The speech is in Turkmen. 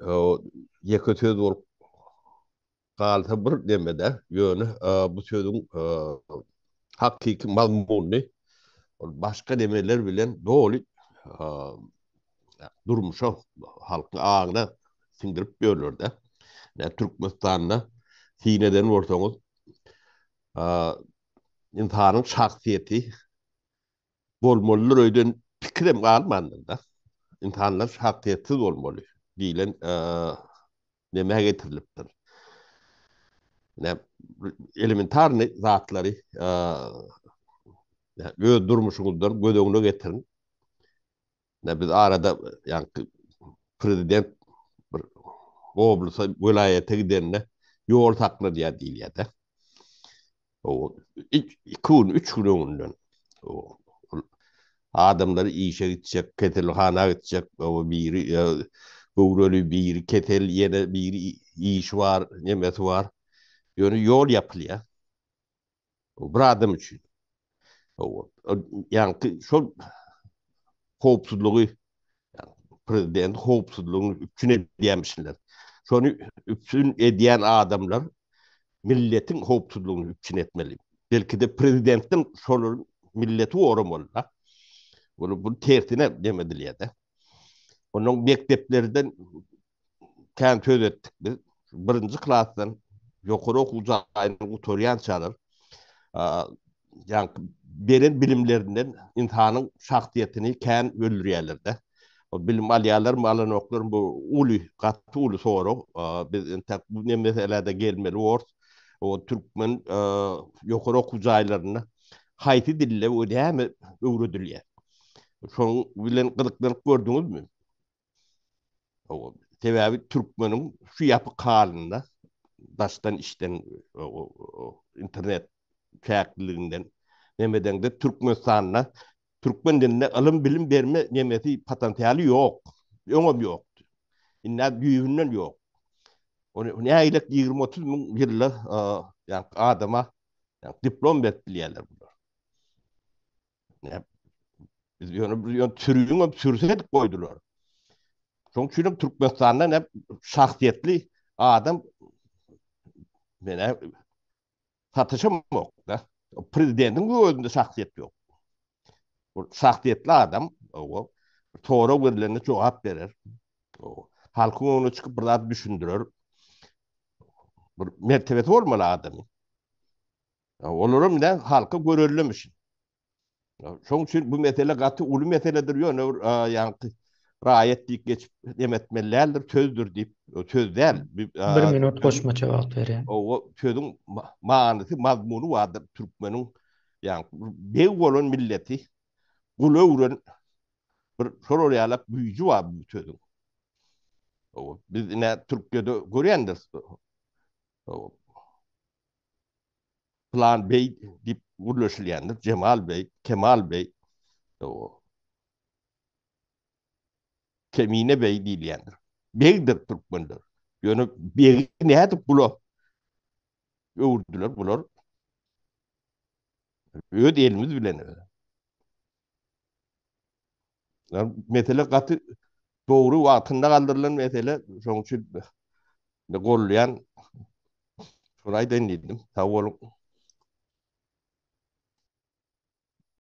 o yeke söz bolup galta bir demede ýöne bu sözüň hakiki mazmuny başga demeler bilen doli durmuşa halkyň agyna siňdirip berler-de. Türkmenistanda sineden bolsaňyz insanyň şahsiýeti bolmalydyr öýden pikirem galmandyr da. İnsanlar şahsiýetsiz bolmaly diýilen neme getirilipdir. Ne elementarny zatlary öz durmuşyňyzdan göz getirin. Ne biz arada yani prezident bir oblusa vilayete giderine yol takla diye diýilýär. O 2 gün 3 gün öňünden o adamlar işe gidecek, ketelhana gidecek, o biri Gowrely biri ketel yene biri iş var, nemesi var. Yani yol yapılıyor. O bir adam için. Yani şu hopsuzluğu yani prezident hopsuzluğunu üpçün ediyemişler. Şonu üpçün ediyen adamlar milletin hopsuzluğunu üpçün etmeli. Belki de prezidentin şolun milleti oramalı. Bunu tersine demediliyor da. Onun mekteplerden kendi söz ettik biz. Birinci klasdan yukarı okul jayını utoryan çalır. Yani berin bilimlerinden insanın şahsiyetini kendi öldürüyorlar da. O bilim alyalar malın okların bu ulu, katı ulu soru. Biz bu ne meselede gelmeli var. O Türkmen yukarı okul jaylarını hayti dille o diye mi öğretiliyor. Şonu bilen kılıklarını gördünüz mü? O sebebi Türkmenin şu yapı halinde baştan işten internet çaklığından nemeden de Türkmenistan'la Türkmen diline alım bilim verme nemesi potansiyeli yok. Yok yok. İnna büyüğünden yok. Ne aylık 20-30 bin yıllar yani adama yani diplom bekliyorlar bunlar. Yani biz yani türüyün sürset koydular. Çünkü Türkmenistan'da ne şahsiyetli adam mene satışım yok da. Prezidentin özünde şahsiyet yok. O şahsiyetli adam o doğru verilerine cevap verir. O halkın onu çıkıp burada düşündürür. Bir mertebeti olmalı adamın. Olurum ne halka görürlüymüş. Çünkü bu mesele katı ulu meseledir yani rayetlik geçip demetmelilerdir, sözdür deyip o söz değil. Bir minut goşma cevap berýän. O sözün manysy, mazmuny vardır Türkmenin yani bew bolan milleti gulöwren bir sorolýarlyk büýüji var bu sözün. O biz ine Türkiýede görýändir. O Plan Bey dip gurleşilýändir. Cemal Bey, Kemal Bey, o Kemine Bey diýilýändir. Beydir Türkmenler. Ýöne bey näde bular? Öwürdüler bular. Öýde elimiz bilen. Yani mesele katı doğru wagtynda galdyrılan mesele şoň üçin gollayan şurayı denledim. Sag bolun.